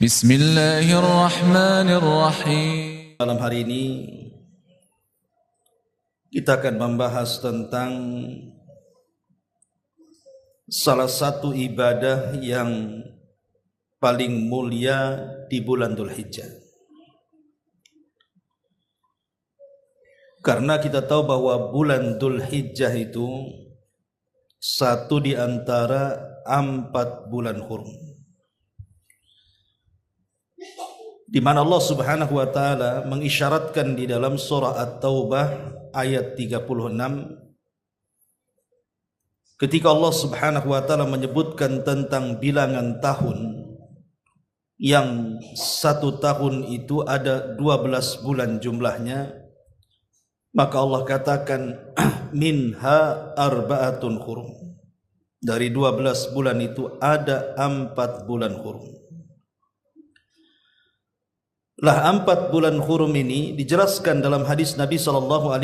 Bismillahirrahmanirrahim. Malam hari ini kita akan membahas tentang salah satu ibadah yang paling mulia di bulan Dzulhijjah. Karena kita tahu bahwa bulan Dzulhijjah itu satu di antara 4 bulan hurum, di mana Allah Subhanahu wa taala mengisyaratkan di dalam surah At-Taubah ayat 36 ketika Allah Subhanahu wa taala menyebutkan tentang bilangan tahun yang 1 tahun itu ada 12 bulan jumlahnya, maka Allah katakan minha arba'atun hurum, dari 12 bulan itu ada 4 bulan hurum. Lah 4 bulan hurum ini dijelaskan dalam hadis Nabi SAW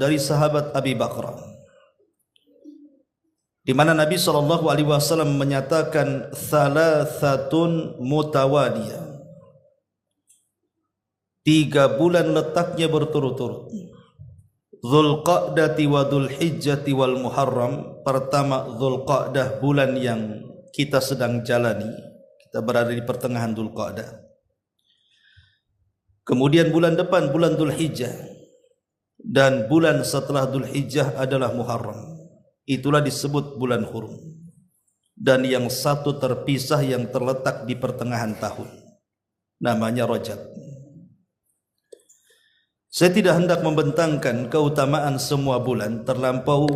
dari sahabat Abi Bakar, di mana Nabi SAW menyatakan thalathatun mutawaliyah, 3 bulan letaknya berturut-turut, Dzulqa'dati wa Dzulhijjati wal Muharram. Pertama Dzulqa'dah, bulan yang kita sedang jalani, kita berada di pertengahan Dzulqa'dah. Kemudian bulan depan bulan Dzulhijjah, dan bulan setelah Dzulhijjah adalah Muharram. Itulah disebut bulan hurum. Dan yang satu terpisah yang terletak di pertengahan tahun, namanya Rajab. Saya tidak hendak membentangkan keutamaan semua bulan, terlampau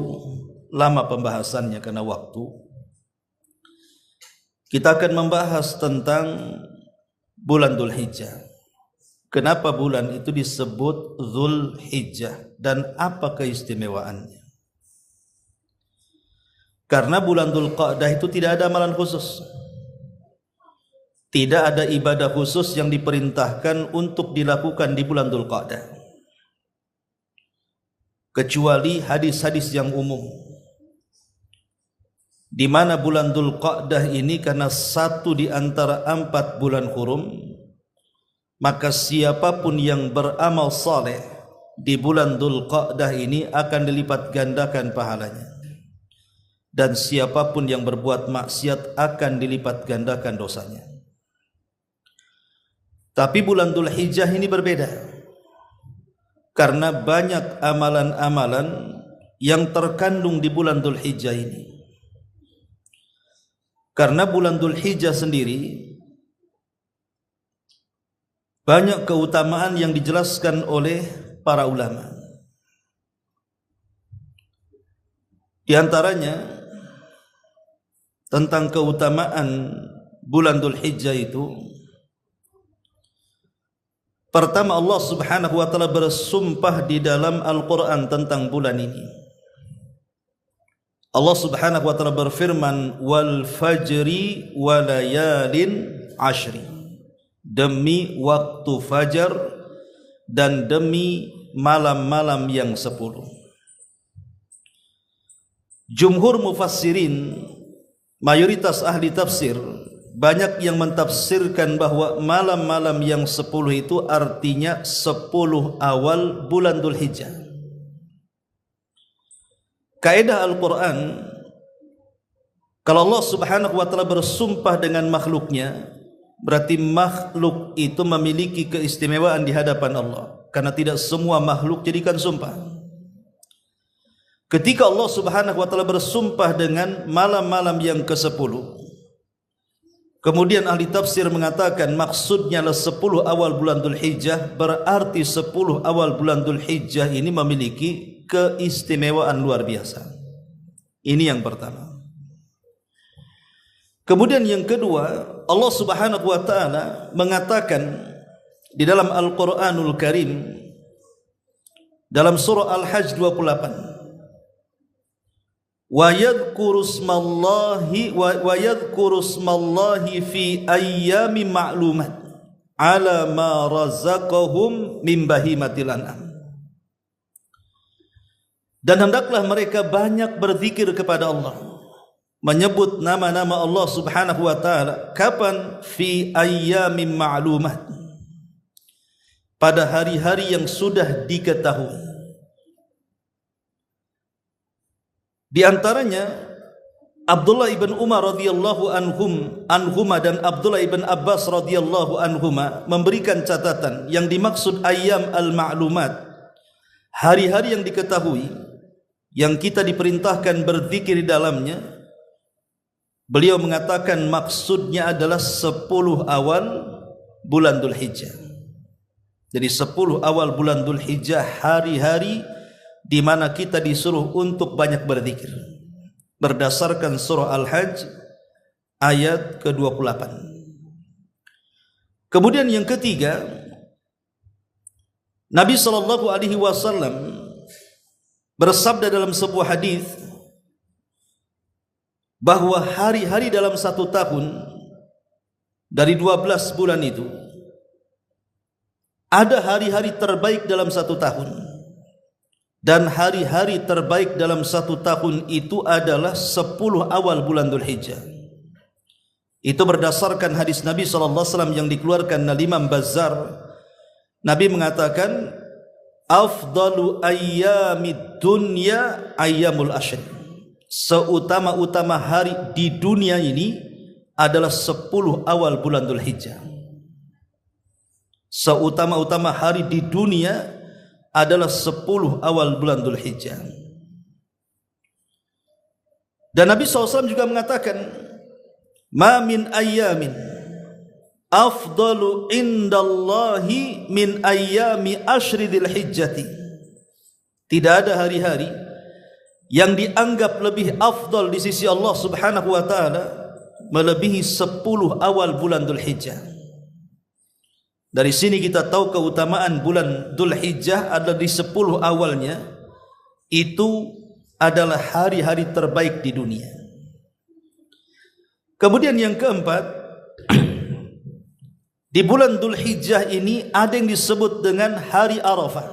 lama pembahasannya karena waktu. Kita akan membahas tentang bulan Dzulhijjah. Kenapa bulan itu disebut Dzulhijjah dan apa keistimewaannya? Karena bulan Dzulqa'dah itu tidak ada amalan khusus, tidak ada ibadah khusus yang diperintahkan untuk dilakukan di bulan Dzulqa'dah, kecuali hadis-hadis yang umum, di mana bulan Dzulqa'dah ini karena satu di antara 4 bulan hurum, maka siapapun yang beramal saleh di bulan Dzulqa'dah ini akan dilipat gandakan pahalanya, dan siapapun yang berbuat maksiat akan dilipat gandakan dosanya. Tapi bulan Dzulhijjah ini berbeda, karena banyak amalan-amalan yang terkandung di bulan Dzulhijjah ini. Karena bulan Dzulhijjah sendiri banyak keutamaan yang dijelaskan oleh para ulama. Di antaranya tentang keutamaan bulan Dzulhijjah itu, pertama Allah Subhanahu wa taala bersumpah di dalam Al-Qur'an tentang bulan ini. Allah Subhanahu wa taala berfirman, wal fajri wa layalin ashri, demi waktu fajar dan demi malam-malam yang 10. Jumhur mufassirin, mayoritas ahli tafsir, banyak yang mentafsirkan bahwa malam-malam yang 10 itu artinya 10 awal bulan Dzulhijjah. Kaidah Al-Quran, kalau Allah Subhanahu wa taala bersumpah dengan makhluknya, berarti makhluk itu memiliki keistimewaan di hadapan Allah, karena tidak semua makhluk jadikan sumpah. Ketika Allah Subhanahu wa taala bersumpah dengan malam-malam yang ke-10, kemudian ahli tafsir mengatakan maksudnya adalah 10 awal bulan Dzulhijjah, berarti 10 awal bulan Dzulhijjah ini memiliki keistimewaan luar biasa. Ini yang pertama. Kemudian yang kedua, Allah Subhanahu wa taala mengatakan di dalam Al-Qur'anul Karim dalam surah Al-Hajj 28, wa yadhkuru smallahi fi ayyamin ma'lumat ala ma razaqahum min bahimatil an'am. Dan hendaklah mereka banyak berzikir kepada Allah menyebut nama-nama Allah Subhanahu wa taala. Kapan? Fi ayyamin ma'lumat, pada hari-hari yang sudah diketahui. Di antaranya Abdullah ibn Umar radhiyallahu anhuma dan Abdullah ibn Abbas radhiyallahu anhuma memberikan catatan yang dimaksud ayyam al-ma'lumat, hari-hari yang diketahui, yang kita diperintahkan berzikir di dalamnya. Beliau mengatakan maksudnya adalah 10 awal bulan Dzulhijjah. Jadi 10 awal bulan Dzulhijjah, hari-hari di mana kita disuruh untuk banyak berzikir, berdasarkan surah Al-Hajj ayat ke-28. Kemudian yang ketiga, Nabi SAW bersabda dalam sebuah hadis bahwa hari-hari dalam satu tahun dari 12 bulan itu, ada hari-hari terbaik dalam satu tahun, dan hari-hari terbaik dalam satu tahun itu adalah 10 awal bulan Dzulhijjah. Itu berdasarkan hadis Nabi SAW yang dikeluarkan oleh Imam Bazzar. Nabi mengatakan, afdalu ayyamid dunya ayyamul ashr. Seutama-utama hari di dunia ini adalah 10 awal bulan Dzulhijjah. Seutama-utama hari di dunia adalah 10 awal bulan Dzulhijjah. Dan Nabi SAW juga mengatakan, ma min ayyamin afdalu indallahi min ayyami ashri dzulhijjati. Tidak ada hari-hari yang dianggap lebih afdal di sisi Allah Subhanahu wa taala melebihi 10 awal bulan Dzulhijjah. Dari sini kita tahu keutamaan bulan Dzulhijjah adalah di 10 awalnya itu adalah hari-hari terbaik di dunia. Kemudian yang keempat, di bulan Dzulhijjah ini ada yang disebut dengan hari Arafah.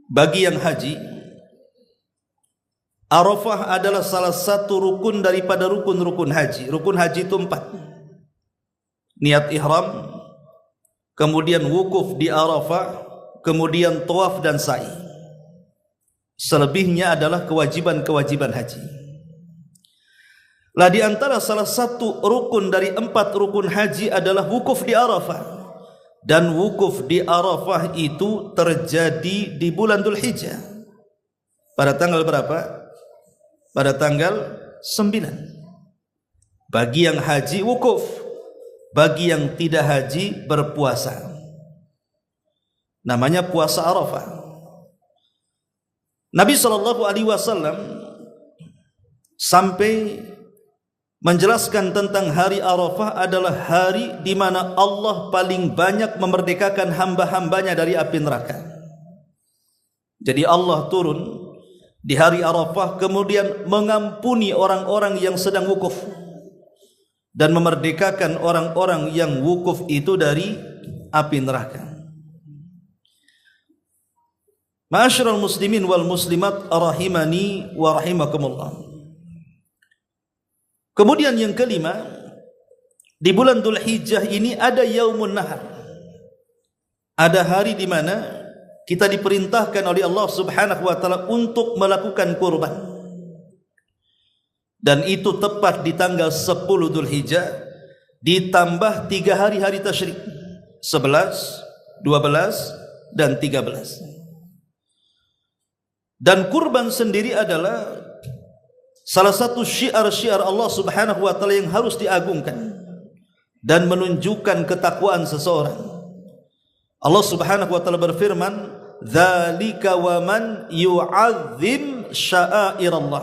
Bagi yang haji, Arafah adalah salah satu rukun daripada rukun-rukun haji. Rukun haji itu 4. Niat ihram, kemudian wukuf di Arafah, kemudian tawaf dan sa'i. Selebihnya adalah kewajiban-kewajiban haji. Lah di antara salah satu rukun dari 4 rukun haji adalah wukuf di Arafah. Dan wukuf di Arafah itu terjadi di bulan Dzulhijjah. Pada tanggal berapa? Pada tanggal 9. Bagi yang haji wukuf, bagi yang tidak haji berpuasa. Namanya puasa Arafah. Nabi SAW sampai menjelaskan tentang hari Arafah adalah hari di mana Allah paling banyak memerdekakan hamba-hambanya dari api neraka. Jadi Allah turun di hari Arafah kemudian mengampuni orang-orang yang sedang wukuf dan memerdekakan orang-orang yang wukuf itu dari api neraka. Ma'asyiral muslimin wal muslimat rahimani wa rahimakumullah. Kemudian yang kelima, di bulan Dzulhijjah ini ada Yaumun Nahar. Ada hari di mana kita diperintahkan oleh Allah Subhanahu wa taala untuk melakukan kurban. Dan itu tepat di tanggal 10 Dzulhijjah ditambah 3 hari-hari tasyrik, 11, 12 dan 13. Dan kurban sendiri adalah salah satu syiar-syiar Allah Subhanahu wa taala yang harus diagungkan dan menunjukkan ketakwaan seseorang. Allah Subhanahu wa taala berfirman, "Dzalika wa man yu'azzim sya'airallah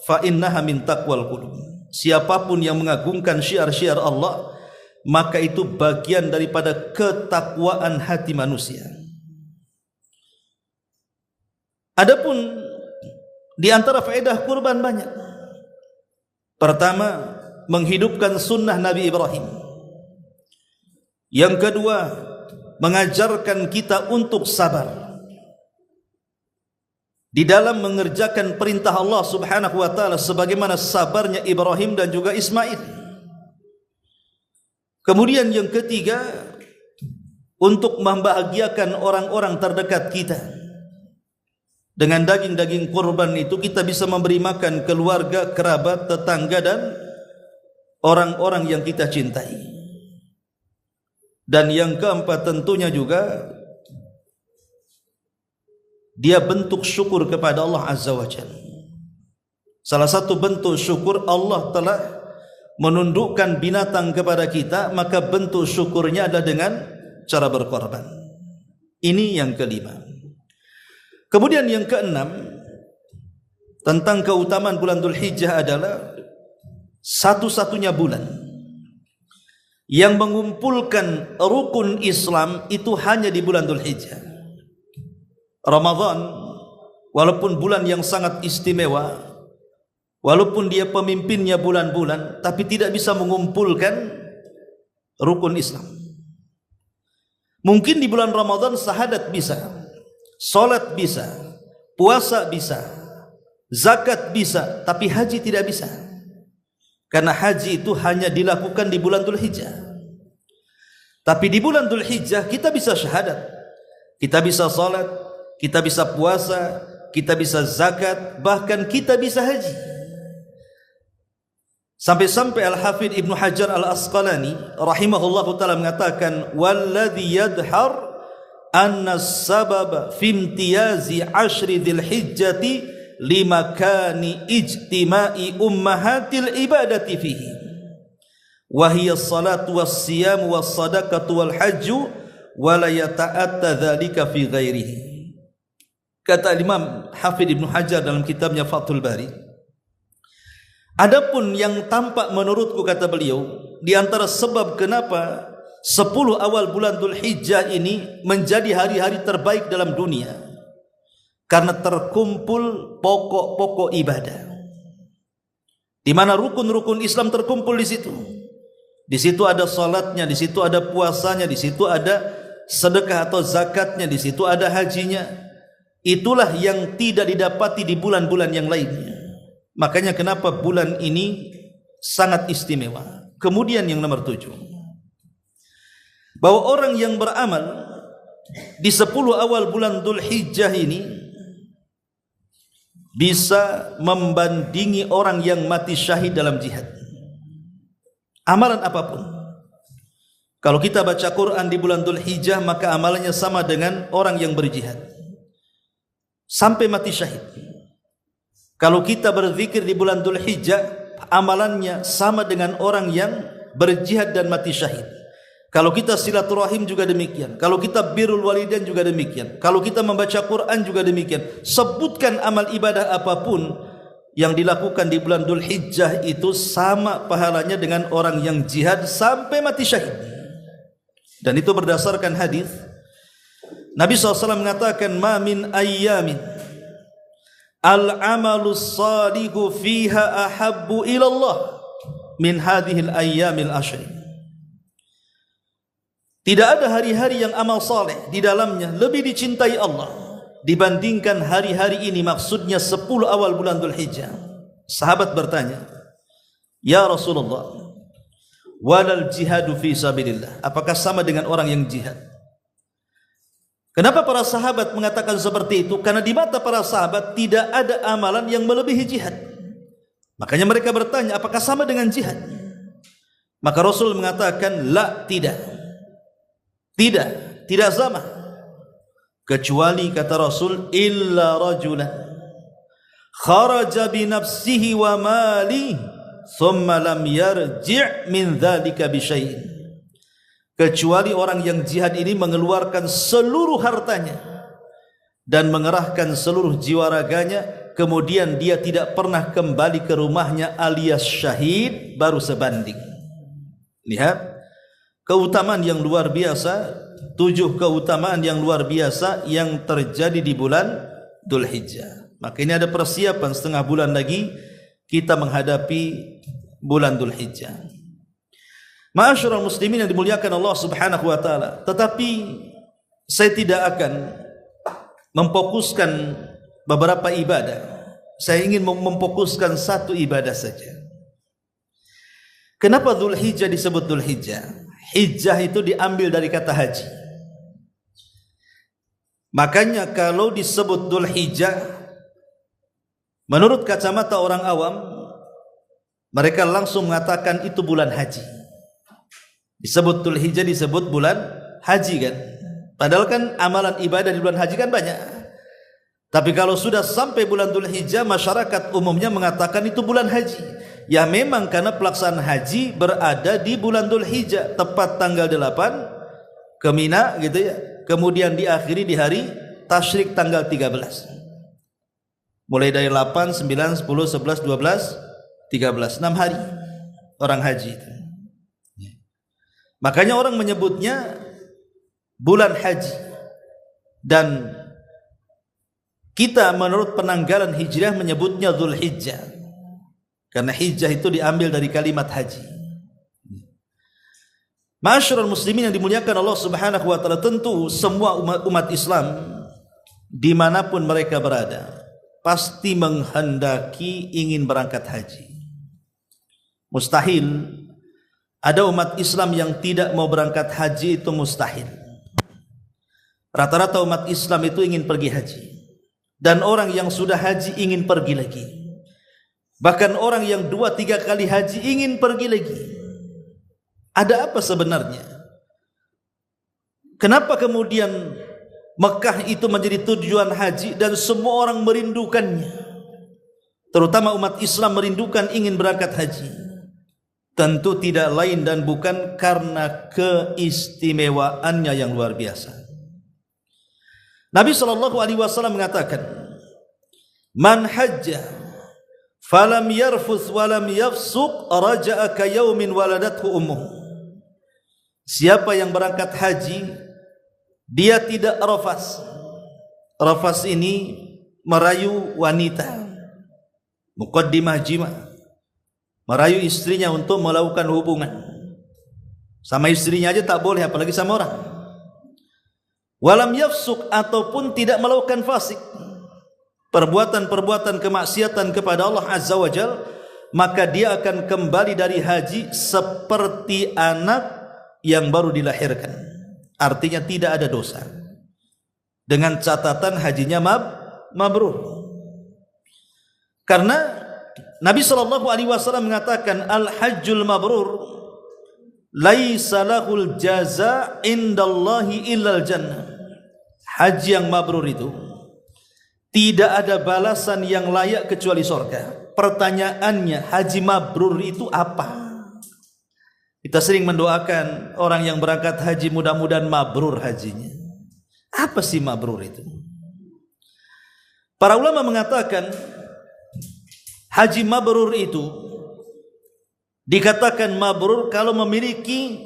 fa innaha min taqwal qulub." Siapapun yang mengagungkan syiar-syiar Allah, maka itu bagian daripada ketakwaan hati manusia. Adapun di antara faedah kurban banyak. Pertama, menghidupkan sunnah Nabi Ibrahim. Yang kedua, mengajarkan kita untuk sabar. di dalam mengerjakan perintah Allah Subhanahu wa taala sebagaimana sabarnya Ibrahim dan juga Ismail. Kemudian yang ketiga, untuk membahagiakan orang-orang terdekat kita. Dengan daging-daging kurban itu kita bisa memberi makan keluarga, kerabat, tetangga dan orang-orang yang kita cintai. Dan yang keempat tentunya juga dia bentuk syukur kepada Allah Azza wa Jalla. Salah satu bentuk syukur, Allah telah menundukkan binatang kepada kita, maka bentuk syukurnya adalah dengan cara berkorban. Ini yang kelima. Kemudian yang keenam, tentang keutamaan bulan Dzulhijjah adalah satu-satunya bulan yang mengumpulkan rukun Islam itu hanya di bulan Dzulhijjah. Ramadan, walaupun bulan yang sangat istimewa, walaupun dia pemimpinnya bulan-bulan, tapi tidak bisa mengumpulkan rukun Islam. Mungkin di bulan Ramadan syahadat bisa, salat bisa, puasa bisa, zakat bisa, tapi haji tidak bisa. Karena haji itu hanya dilakukan di bulan Dzulhijjah. Tapi di bulan Dzulhijjah kita bisa syahadat, kita bisa salat, kita bisa puasa, kita bisa zakat, bahkan kita bisa haji. Sampai-sampai Al-Hafidh Ibnu Hajar Al-Asqalani rahimahullahu ta'ala mengatakan, walladhi yadhar anna sabab fi imtiyazi ashri dzilhijjati limakani ijtima'i ummahatil ibadati fihi wa hiya as-salatu was-siyam was-sadaqatu wal-hajju wa la yata'atta dzalika fi ghairihi. Kata Imam Hafidh Ibnu Hajar dalam kitabnya Fathul Bari, adapun yang tampak menurutku, kata beliau, di antara sebab kenapa 10 awal bulan Dzulhijjah ini menjadi hari-hari terbaik dalam dunia, karena terkumpul pokok-pokok ibadah, di mana rukun-rukun Islam terkumpul di situ. Di situ ada salatnya, di situ ada puasanya, di situ ada sedekah atau zakatnya, di situ ada hajinya. Itulah yang tidak didapati di bulan-bulan yang lainnya. Makanya kenapa bulan ini sangat istimewa. Kemudian yang nomor 7, bahwa orang yang beramal di 10 awal bulan Dzulhijjah ini bisa membandingi orang yang mati syahid dalam jihad. Amalan apapun, kalau kita baca Quran di bulan Dzulhijjah, maka amalannya sama dengan orang yang berjihad sampai mati syahid. Kalau kita berzikir di bulan Dzulhijjah, amalannya sama dengan orang yang berjihad dan mati syahid. Kalau kita silaturahim juga demikian. Kalau kita birrul walidain juga demikian. Kalau kita membaca Quran juga demikian. Sebutkan amal ibadah apapun yang dilakukan di bulan Dzulhijjah itu sama pahalanya dengan orang yang jihad sampai mati syahid. Dan itu berdasarkan hadis Nabi SAW mengatakan, ma min ayyamin al-amalu salihu fiha ahabbu ilallah min hadhil ayyamil ashri. Tidak ada hari-hari yang amal saleh di dalamnya lebih dicintai Allah dibandingkan hari-hari ini, maksudnya 10 awal bulan Dzulhijjah. Sahabat bertanya, ya Rasulullah, walal jihadu fi sabilillah, apakah sama dengan orang yang jihad? Kenapa para sahabat mengatakan seperti itu? Karena di mata para sahabat tidak ada amalan yang melebihi jihad. Makanya mereka bertanya, apakah sama dengan jihad? Maka Rasul mengatakan, la, tidak sama. Kecuali, kata Rasul, illa rajulan kharaja bi nafsihi wa mali thumma lam yarji' min dzalika bi syai'in. Kecuali orang yang jihad ini mengeluarkan seluruh hartanya dan mengerahkan seluruh jiwa raganya, kemudian dia tidak pernah kembali ke rumahnya alias syahid, baru sebanding. Lihat keutamaan yang luar biasa, 7 keutamaan yang luar biasa yang terjadi di bulan Dzulhijjah. Maka ini ada persiapan, setengah bulan lagi kita menghadapi bulan Dzulhijjah. Ma'asyiral muslimin yang dimuliakan Allah Subhanahu wa taala, tetapi saya tidak akan memfokuskan beberapa ibadah. Saya ingin memfokuskan satu ibadah saja. Kenapa Dzulhijjah disebut Dzulhijjah? Hijjah itu diambil dari kata haji. Makanya kalau disebut Dzulhijjah, menurut kacamata orang awam, mereka langsung mengatakan itu bulan haji. Disebut Dzulhijjah disebut bulan haji kan. Padahal kan amalan ibadah di bulan haji kan banyak. Tapi kalau sudah sampai bulan Dzulhijjah, masyarakat umumnya mengatakan itu bulan haji. Ya memang karena pelaksanaan haji berada di bulan Dzulhijjah, tepat tanggal 8 ke Mina gitu ya. Kemudian diakhiri di hari tasyrik tanggal 13. Mulai dari 8, 9, 10, 11, 12, 13, 6 hari orang haji itu. Makanya orang menyebutnya bulan haji. Dan kita menurut penanggalan hijriah menyebutnya Dzulhijjah. Karena hijjah itu diambil dari kalimat haji. Ma'asyiral muslimin yang dimuliakan Allah Subhanahu wa taala, tentu semua umat Islam dimanapun mereka berada pasti menghendaki ingin berangkat haji. Mustahil ada umat Islam yang tidak mau berangkat haji, itu mustahil. Rata-rata umat Islam itu ingin pergi haji. Dan orang yang sudah haji ingin pergi lagi. Bahkan orang yang 2-3 kali haji ingin pergi lagi. Ada apa sebenarnya? Kenapa kemudian Mekah itu menjadi tujuan haji dan semua orang merindukannya? Terutama umat Islam merindukan ingin berangkat haji. Tentu tidak lain dan bukan karena keistimewaannya yang luar biasa. Nabi SAW mengatakan, "Man hajja falam yarfuth walam yafsuq raja'a ka yaumin waladathu ummuh." Siapa yang berangkat haji, dia tidak rafas. Rafas ini merayu wanita, muqaddimah jima, merayu istrinya untuk melakukan hubungan. Sama istrinya aja tak boleh, apalagi sama orang. Walam yafsuq, ataupun tidak melakukan fasik, perbuatan-perbuatan kemaksiatan kepada Allah Azza wa Jal, maka dia akan kembali dari haji seperti anak yang baru dilahirkan. Artinya tidak ada dosa, dengan catatan hajinya mabrur. Karena Nabi SAW mengatakan, al-hajjul mabrur laisa lahul jaza indallahi illal jannah. Haji yang mabrur itu tidak ada balasan yang layak kecuali surga. Pertanyaannya, haji mabrur itu apa? Kita sering mendoakan orang yang berangkat haji, mudah-mudahan mabrur hajinya. Apa sih mabrur itu? Para ulama mengatakan haji mabrur itu dikatakan mabrur kalau memiliki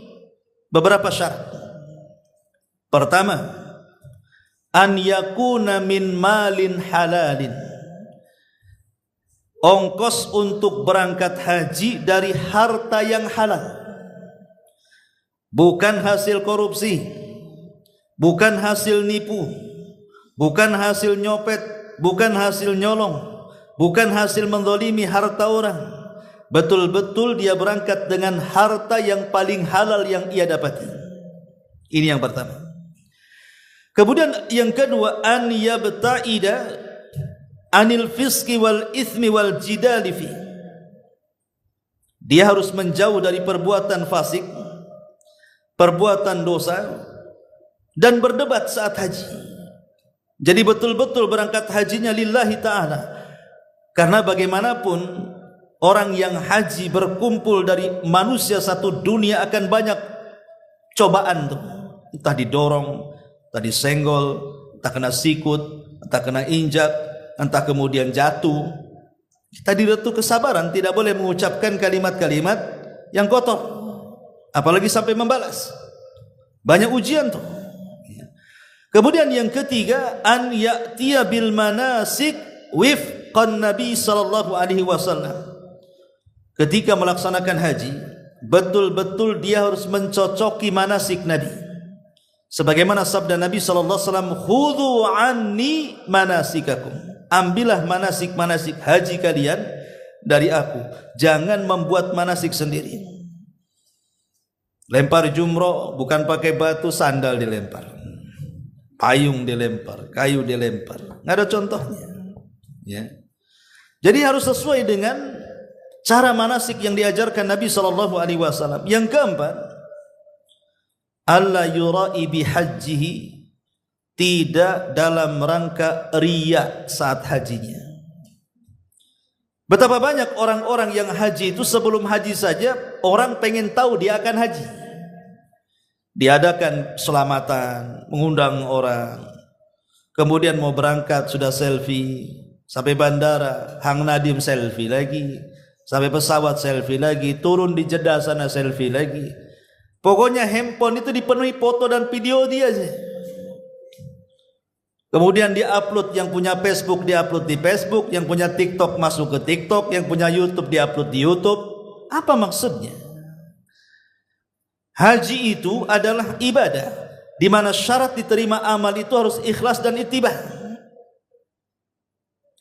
beberapa syarat. Pertama, an yakuna min malin halalin. Ongkos untuk berangkat haji dari harta yang halal, bukan hasil korupsi, bukan hasil nipu, bukan hasil nyopet, bukan hasil nyolong, bukan hasil menzalimi harta orang. Betul-betul dia berangkat dengan harta yang paling halal yang ia dapati. Ini yang pertama. Kemudian yang kedua, an yabta'ida anil fiski wal ithmi wal jidali fi. Dia harus menjauh dari perbuatan fasik, perbuatan dosa, dan berdebat saat haji. Jadi betul-betul berangkat hajinya lillahi ta'ala. Karena bagaimanapun orang yang haji berkumpul dari manusia satu dunia akan banyak cobaan tuh. Entah didorong, entah disenggol, entah kena sikut, entah kena injak, entah kemudian jatuh. Tadi itu kesabaran, tidak boleh mengucapkan kalimat-kalimat yang kotor, apalagi sampai membalas. Banyak ujian tuh. Kemudian yang ketiga, an ya'tiya bil manasik wifqan Nabi sallallahu alaihi wasallam. Ketika melaksanakan haji, betul-betul dia harus mencocoki manasik Nabi. Sebagaimana sabda Nabi sallallahu alaihi wasallam, "Khudhu anni manasikakum." ambillah manasik-manasik haji kalian dari aku. Jangan membuat manasik sendiri. Lempar jumroh bukan pakai batu, sandal dilempar, payung dilempar, kayu dilempar, nggak ada contohnya. Ya. Jadi harus sesuai dengan cara manasik yang diajarkan Nabi SAW. Yang keempat, alla yura'i bihajjihi, tidak dalam rangka riya saat hajinya. Betapa banyak orang-orang yang haji itu sebelum haji saja orang pengen tahu dia akan haji. Diadakan selamatan, mengundang orang, kemudian mau berangkat sudah selfie, sampai bandara Hang Nadim selfie lagi, sampai pesawat selfie lagi, turun di Jeddah sana selfie lagi. Pokoknya handphone itu dipenuhi foto dan video dia aja. Kemudian dia-upload, yang punya Facebook dia-upload di Facebook, yang punya TikTok masuk ke TikTok, yang punya YouTube dia-upload di YouTube. Apa maksudnya? Haji itu adalah ibadah di mana syarat diterima amal itu harus ikhlas dan ittiba'.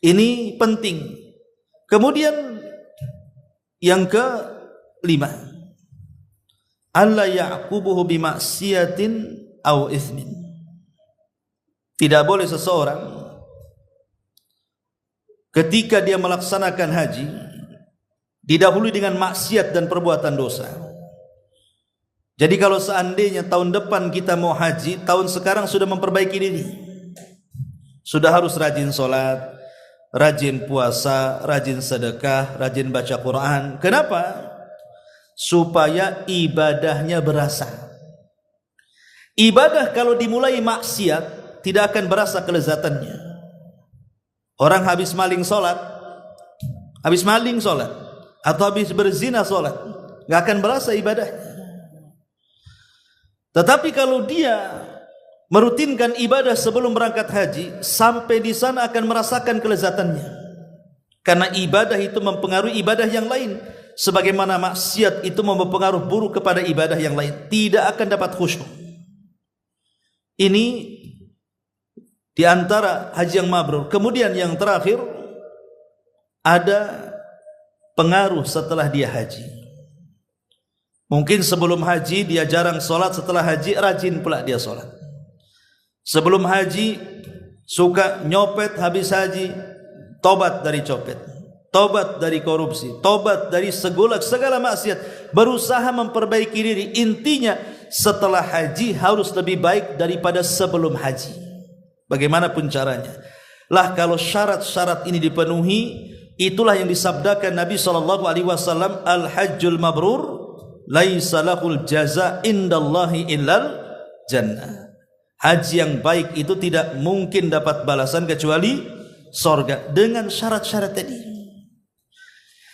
Ini penting. Kemudian yang kelima, alla ya'qubuhu bimaksiatin aw itsmin. Tidak boleh seseorang ketika dia melaksanakan haji didahului dengan maksiat dan perbuatan dosa. Jadi kalau seandainya tahun depan kita mau haji, tahun sekarang sudah memperbaiki diri, sudah harus rajin sholat, rajin puasa, rajin sedekah, rajin baca Quran. Kenapa? Supaya ibadahnya berasa. Ibadah kalau dimulai maksiat tidak akan berasa kelezatannya. Orang habis maling sholat, atau habis berzina sholat, nggak akan berasa ibadahnya. Tetapi kalau dia merutinkan ibadah sebelum berangkat haji, sampai di sana akan merasakan kelezatannya. Karena ibadah itu mempengaruhi ibadah yang lain, sebagaimana maksiat itu mempengaruhi buruk kepada ibadah yang lain. Tidak akan dapat khusyuk. Ini di antara haji yang mabrur. Kemudian yang terakhir, ada pengaruh setelah dia haji. Mungkin sebelum haji dia jarang sholat, setelah haji rajin pula dia sholat. Sebelum haji suka nyopet, habis haji tobat dari copet, tobat dari korupsi, tobat dari segala maksiat, berusaha memperbaiki diri. Intinya setelah haji harus lebih baik daripada sebelum haji. Bagaimanapun caranya. Lah kalau syarat-syarat ini dipenuhi, itulah yang disabdakan Nabi SAW, al-hajjul mabrur laisa lahul jaza indallahi illal jannah. Haji yang baik itu tidak mungkin dapat balasan kecuali sorga, dengan syarat-syarat tadi.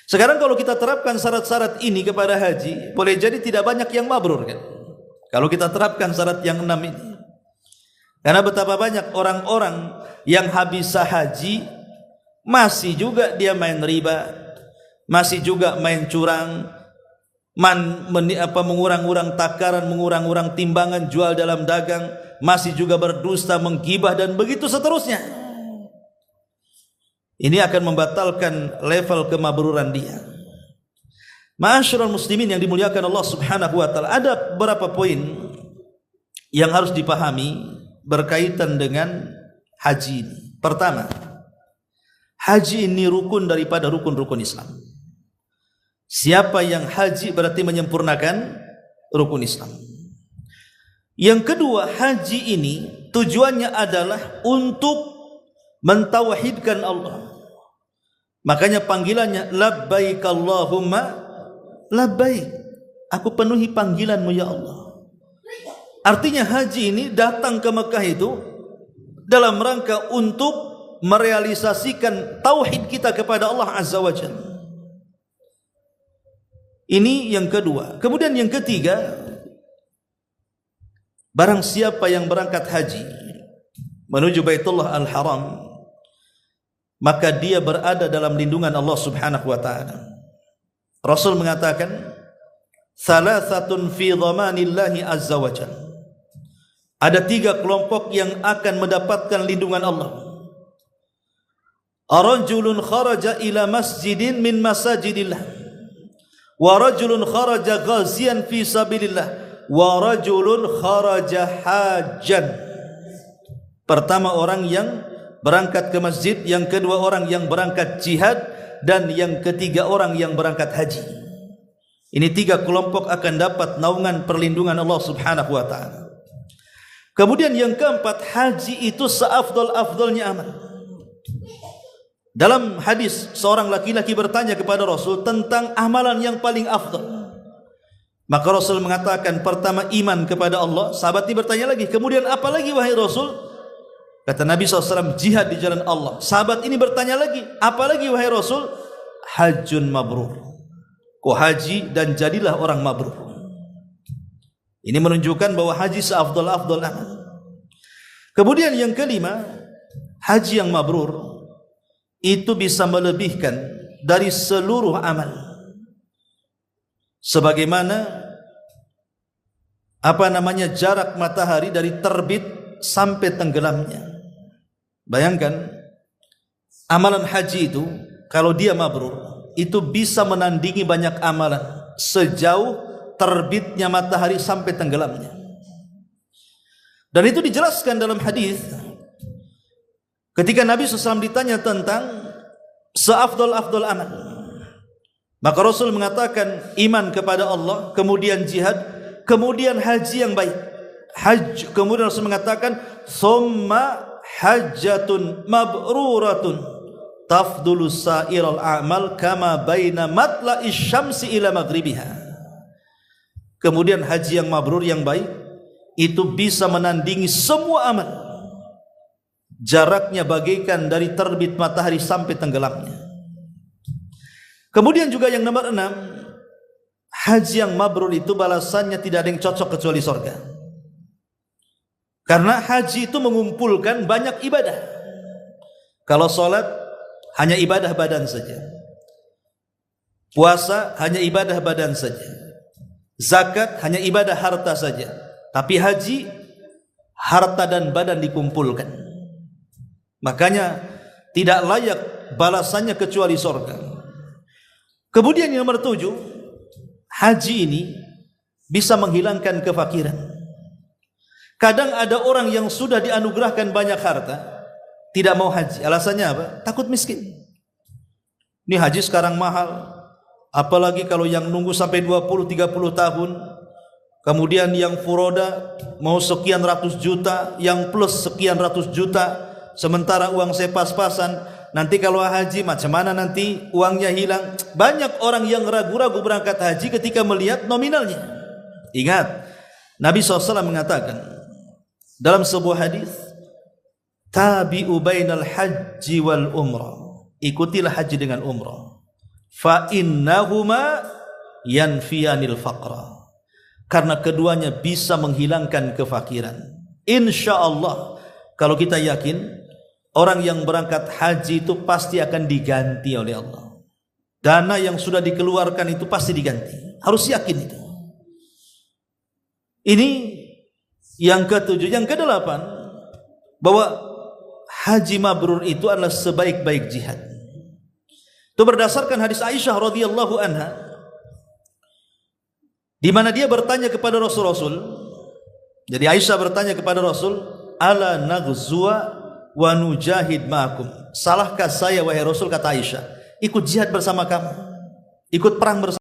Sekarang kalau kita terapkan syarat-syarat ini kepada haji, boleh jadi tidak banyak yang mabrur kan? Kalau kita terapkan syarat yang 6 ini. Karena betapa banyak orang-orang yang habis haji masih juga dia main riba, masih juga main curang, mengurang-urang takaran, mengurang-urang timbangan jual dalam dagang, masih juga berdusta, menggibah, dan begitu seterusnya. Ini akan membatalkan level kemabruran dia. Ma'asyiral muslimin yang dimuliakan Allah Subhanahu wa taala, ada beberapa poin yang harus dipahami berkaitan dengan haji ini. Pertama, haji ini rukun daripada rukun-rukun Islam. Siapa yang haji berarti menyempurnakan rukun Islam. Yang kedua, haji ini tujuannya adalah untuk mentauhidkan Allah. Makanya panggilannya labbaik Allahumma labbaik. Aku penuhi panggilanmu ya Allah. Artinya haji ini datang ke Mekah itu dalam rangka untuk merealisasikan tauhid kita kepada Allah Azza wa Jalla. Ini yang kedua. Kemudian yang ketiga, barang siapa yang berangkat haji menuju Baitullah Al-Haram, maka dia berada dalam lindungan Allah Subhanahu wa taala. Rasul mengatakan, "Thalathatun fi dhamanillahi azza wa jalla." Ada 3 kelompok yang akan mendapatkan lindungan Allah. Arajulun kharaja ila masjidin min masajidillah wa rajulun kharaja ghaziyan fi sabilillah wa rajulun kharaja hajjan. Pertama orang yang berangkat ke masjid, yang kedua orang yang berangkat jihad, dan yang ketiga orang yang berangkat haji. Ini 3 kelompok akan dapat naungan perlindungan Allah Subhanahu wa taala. Kemudian yang keempat, haji itu seafdal-afdalnya amal. Dalam hadis seorang laki-laki bertanya kepada Rasul tentang amalan yang paling afdal. Maka Rasul mengatakan, pertama iman kepada Allah. Sahabat ini bertanya lagi, kemudian apa lagi wahai Rasul? Kata Nabi SAW, jihad di jalan Allah. Sahabat ini bertanya lagi, apa lagi wahai Rasul? Hajjun mabrur. Kau haji dan jadilah orang mabrur. Ini menunjukkan bahwa haji seafdal-afdal amal. Kemudian yang kelima, haji yang mabrur itu bisa melebihkan dari seluruh amal. Sebagaimana jarak matahari dari terbit sampai tenggelamnya. Bayangkan amalan haji itu kalau dia mabrur itu bisa menandingi banyak amalan sejauh terbitnya matahari sampai tenggelamnya. Dan itu dijelaskan dalam hadis ketika Nabi SAW ditanya tentang seafdal-afdal amal. Maka Rasul mengatakan iman kepada Allah, kemudian jihad, kemudian haji yang baik. Kemudian Rasul mengatakan summa hajjatun mabruratun tafdulu sa'iral a'mal kama baina matla'is syamsi ila maghribiha. Kemudian haji yang mabrur yang baik itu bisa menandingi semua amal. Jaraknya bagaikan dari terbit matahari sampai tenggelamnya. Kemudian juga yang nomor 6, haji yang mabrur itu balasannya tidak ada yang cocok kecuali surga. Karena haji itu mengumpulkan banyak ibadah. Kalau sholat hanya ibadah badan saja, puasa hanya ibadah badan saja, zakat hanya ibadah harta saja. Tapi haji harta dan badan dikumpulkan. Makanya tidak layak balasannya kecuali surga. Kemudian yang nomor 7, haji ini bisa menghilangkan kefakiran. Kadang ada orang yang sudah dianugerahkan banyak harta tidak mau haji. Alasannya apa? Takut miskin. Ini haji sekarang mahal, apalagi kalau yang nunggu sampai 20-30 tahun. Kemudian yang furoda mau sekian ratus juta, yang plus sekian ratus juta, sementara uang saya pas-pasan. Nanti kalau haji macam mana nanti uangnya hilang. Banyak orang yang ragu-ragu berangkat haji ketika melihat nominalnya. Ingat, Nabi SAW mengatakan dalam sebuah hadis, tabi'u bainal haji wal umrah, ikutilah haji dengan umrah, fa innahuma yanfiyanil faqra, karena keduanya bisa menghilangkan kefakiran. Insyaallah kalau kita yakin orang yang berangkat haji itu pasti akan diganti oleh Allah. Dana yang sudah dikeluarkan itu pasti diganti. Harus yakin itu. Ini yang ke-7. Yang ke-8, bahwa haji mabrur itu adalah sebaik-baik jihad. Itu berdasarkan hadis Aisyah radhiyallahu anha, di mana dia bertanya kepada Rasul. Jadi Aisyah bertanya kepada Rasul, ala naghzuwa wa nujahid ma'akum. Salahkah saya wahai Rasul, kata Aisyah, ikut jihad bersama kamu, ikut perang bersama